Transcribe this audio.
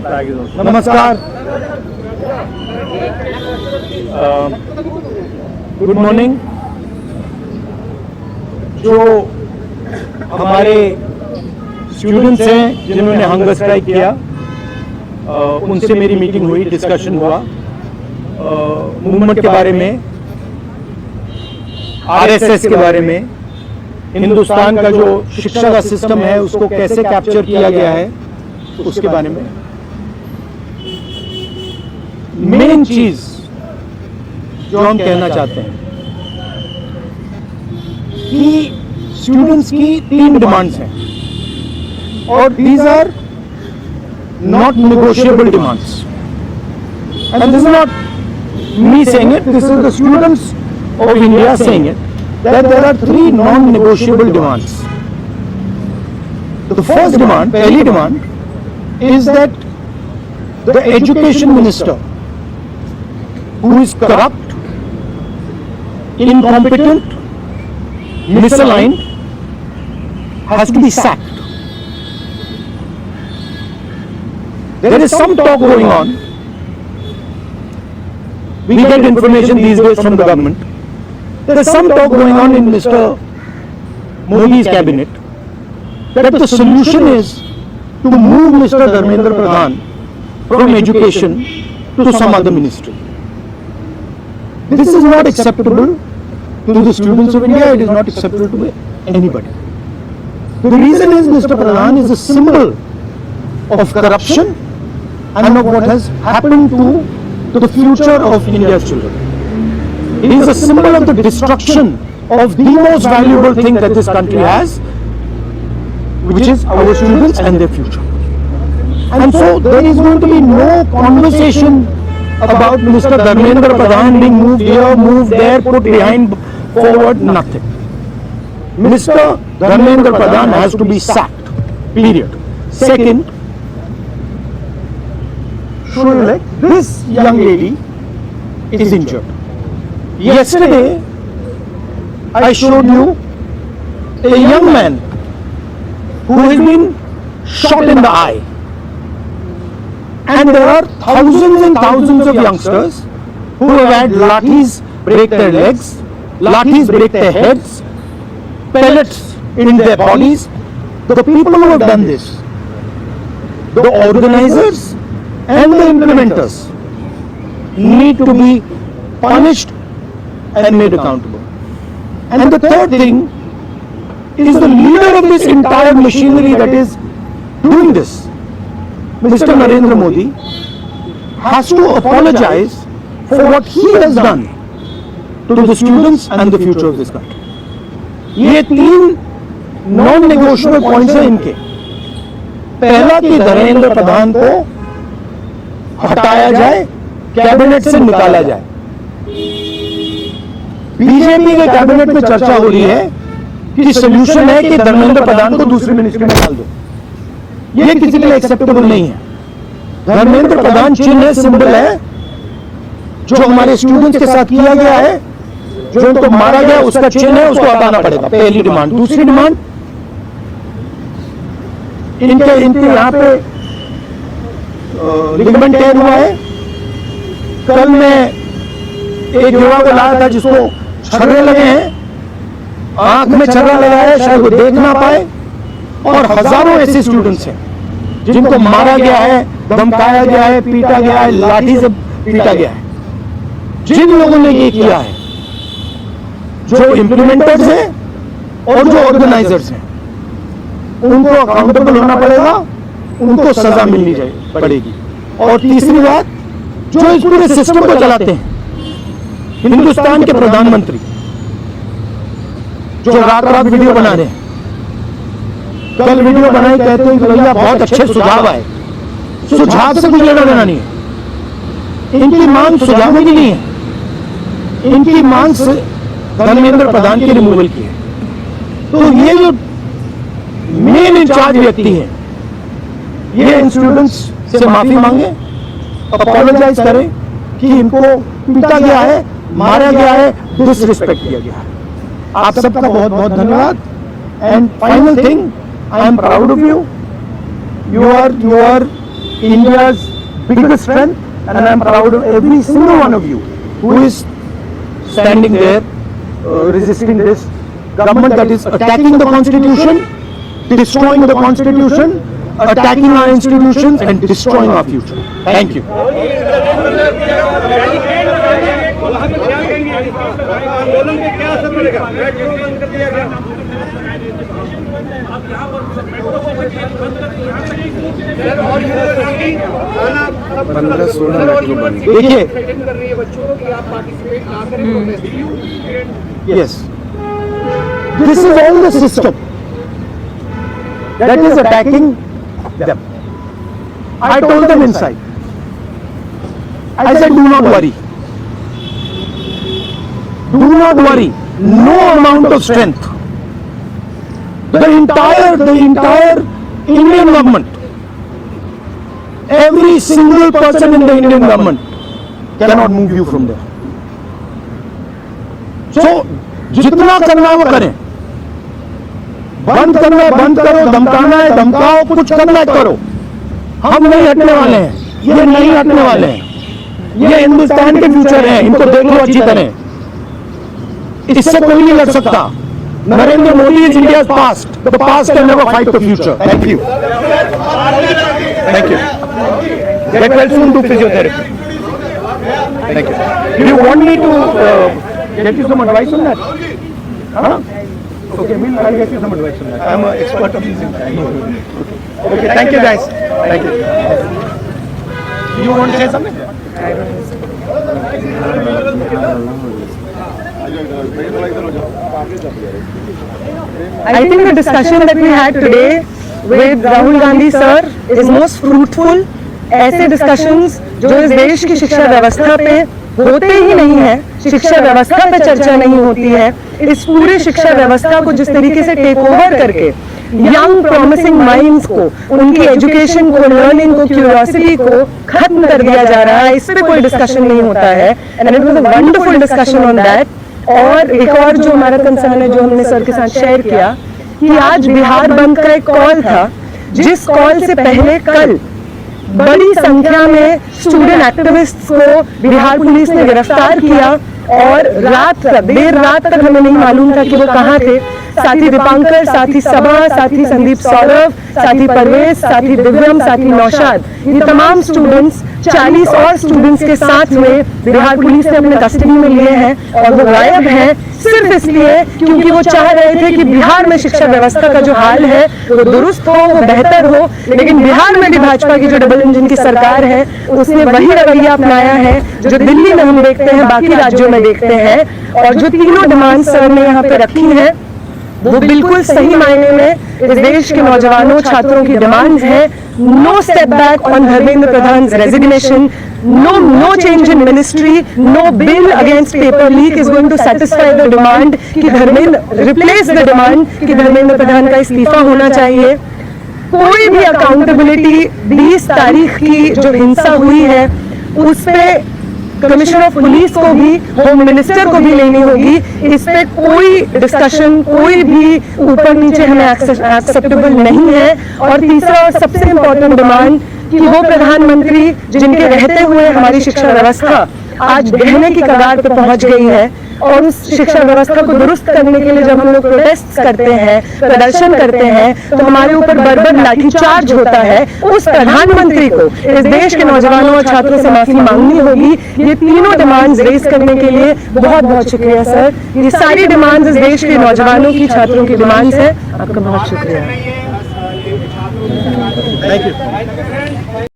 नमस्कार, good morning. जो हमारे स्टूडेंट्स हैं जिन्होंने हंगर स्ट्राइक किया, उनसे मेरी मीटिंग हुई, डिस्कशन हुआ मूवमेंट के बारे में, आरएसएस के बारे में, हिंदुस्तान का जो शिक्षा का सिस्टम है उसको कैसे कैप्चर किया गया है उसके बारे में। मेन चीज जो हम कहना चाहते हैं कि स्टूडेंट्स की 3 डिमांड्स हैं और these are not negotiable demands, and this is not me saying it, this is the students of India saying it, that there are 3 non-negotiable demands. The first demand, पहली demand, is that the education minister, who is corrupt, incompetent, misaligned, has to be sacked. There is some talk going on. We get information these days from the government. There is some talk going on in Mr. Modi's cabinet that the solution is to move Mr. Dharmendra Pradhan from education to some other ministry. This is not acceptable to the students of India. It is not acceptable to anybody. The reason is Mr. Pradhan is a symbol of corruption and of what has happened to the future of India's children. He is a symbol of the destruction of the most valuable thing that this country has, which is our students and their future. And so there is going to be no conversation about Mr. Dharmendra Pradhan being moved here, moved there, put behind, forward, nothing. Mr. Dharmendra Pradhan has to be sacked, period. Second, this young lady is injured. Yesterday, I showed you a young man who has been shot in the eye. And there are thousands and thousands of youngsters who have had lathis break their legs, lathis break their heads, pellets in their bodies. The people who have done this, the organizers and the implementers, need to be punished and made accountable. And the third thing is the leader of this entire machinery that is doing this, Mr. Narendra Modi, has to apologize for what he has done to the students and the future of this country. ये 3 non-negotiable points हैं इनके। पहला कि धर्मेंद्र प्रधान को हटाया जाए, cabinet से निकाला जाए। बीजेपी के कैबिनेट में चर्चा हो रही है कि सोल्यूशन है कि धर्मेंद्र प्रधान को दूसरी मिनिस्ट्री में डाल दो। ये किसी के लिए एक्सेप्टेबल नहीं है। धर्मेंद्र प्रधान चिन्ह है, सिंबल है, जो हमारे स्टूडेंट्स के साथ किया गया है, जो उनको मारा गया उसका चिन्ह है, उसको हटाना पड़ेगा। पहली डिमांड। दूसरी डिमांड, इनके यहां पे लिगामेंट टेयर हुआ है। कल मैं एक युवा को लाया था जिसको छर्रे लगे हैं, आंख में छर्रा लगा है, शायद वो देख ना पाए, और हजारों ऐसे स्टूडेंट्स हैं जिनको मारा गया है, धमकाया गया है, पीटा गया है, लाठी से पीटा गया है। जिन लोगों ने ये किया है, जो इम्प्लीमेंटर्स हैं और जो ऑर्गेनाइजर्स हैं, उनको अकाउंटेबल होना पड़ेगा, उनको सजा मिलनी पड़ेगी। और तीसरी बात, जो इस पूरे सिस्टम को चलाते हैं, हिंदुस्तान के प्रधानमंत्री, जो रात रात वीडियो बना रहे हैं, कल वीडियो बनाई, कहते हैं कि भैया बहुत अच्छे सुझाव आए। सुझाव से कुछ लेना देना नहीं है। इनकी मांग सुझाव की नहीं है, इनकी मांग धर्मेंद्र प्रधान की रिमूवल की है। तो ये जो मेन इंचार्ज व्यक्ति है, ये इन स्टूडेंट्स से माफी मांगे, अपोलोजाइज करें कि इनको पीटा गया है, मारा गया है, डिसरिस्पेक्ट किया गया है। आप सबका बहुत बहुत धन्यवाद। And final thing, I am proud of you. You are India's biggest strength, and I am proud of every single one of you who is standing there resisting this government that is attacking the Constitution, destroying the Constitution, attacking our institutions and destroying our future. Thank you. देखिए, yes, this is all the system that is attacking them. I told them inside. I said, do not worry. Do not worry. No amount of strength. The entire Indian government, every single person in the Indian government cannot move you from there. So, जितना करना वो करें. बंद करना है बंद करो, धमकाना है धमकाओ, कुछ करना है करो. हम नहीं हटने वाले हैं, ये नहीं हटने वाले हैं. ये हिंदुस्तान के फ्यूचर है, इनको देख लो अच्छी तरह. इससे कोई नहीं लड़ सकता. Narendra Modi is India's past. The past can never fight the future. Thank you. Thank you. Get well soon to physiotherapy. Thank you. Do you want me to get you some advice on that? Huh? Okay, I'll get you some advice on that. I'm an expert of using that. Okay, thank you guys. Thank you. You want to say something? I think the discussion that we had today with Rahul Gandhi sir is most fruitful. ऐसे discussions जो इस देश की शिक्षा व्यवस्था पे होते ही नहीं है, शिक्षा व्यवस्था पे चर्चा नहीं होती है, इस पूरे शिक्षा व्यवस्था को जिस तरीके से टेक ओवर करके यंग प्रॉमिसिंग माइंड्स को, उनकी एजुकेशन को, लर्निंग को, क्यूरियोसिटी को खत्म कर दिया जा रहा है, इस पे कोई डिस्कशन नहीं होता है. And it was a wonderful discussion on that. और एक और जो हमारा कंसर्न है, जो हमने सर के साथ शेयर किया, कि आज बिहार बंद का एक कॉल था, जिस कॉल से पहले कल बड़ी संख्या में स्टूडेंट एक्टिविस्ट्स को बिहार पुलिस ने गिरफ्तार किया और रात तक, देर रात तक हमें नहीं मालूम था कि वो कहाँ थे. साथी दीपांकर, साथी सबा, साथी संदीप सौरभ, साथी परवेज, साथी दिव्यम, साथी नौशाद, ये तमाम स्टूडेंट्स 40 और स्टूडेंट्स के साथ में बिहार पुलिस ने अपने कस्टडी में लिए हैं और वो गायब हैं सिर्फ इसलिए क्योंकि वो चाह रहे थे कि बिहार में शिक्षा व्यवस्था का जो हाल है वो दुरुस्त हो, वो बेहतर हो. लेकिन बिहार में भी भाजपा की जो डबल इंजन की सरकार है उसने वही रवैया अपनाया है जो दिल्ली में हम देखते हैं, बाकी राज्यों में देखते हैं. और जो तीनों डिमांड सर ने यहाँ पे रखी है वो बिल्कुल सही मायने में इस देश के नौजवानों, छात्रों की डिमांड है. No step back on Dharmendra Pradhan resignation, no change in ministry, no bill against paper leak is going to satisfy the demand कि धर्मेंद्र replace the demand कि धर्मेंद्र प्रधान का इस्तीफा होना चाहिए. कोई भी अकाउंटेबिलिटी 20 तारीख की जो हिंसा हुई है उस पे कमिश्नर ऑफ पुलिस को भी, होम मिनिस्टर को भी लेनी होगी. इस पे कोई डिस्कशन, कोई भी ऊपर नीचे हमें एक्सेप्टेबल नहीं है. और तीसरा और सबसे इम्पोर्टेंट डिमांड कि वो प्रधानमंत्री जिनके रहते हुए हमारी शिक्षा व्यवस्था आज गिरने की कगार पर पहुंच गई है, और उस शिक्षा व्यवस्था को दुरुस्त करने के लिए जब हम लोग प्रोटेस्ट करते हैं, प्रदर्शन करते हैं, तो हमारे ऊपर बर्बर लाठीचार्ज होता है. उस प्रधानमंत्री को इस देश के नौजवानों और छात्रों से माफी मांगनी होगी. ये तीनों डिमांड्स रेज करने के लिए बहुत बहुत शुक्रिया सर. ये सारी डिमांड्स इस देश के नौजवानों की, छात्रों की डिमांड्स है. आपका बहुत शुक्रिया. Thank you.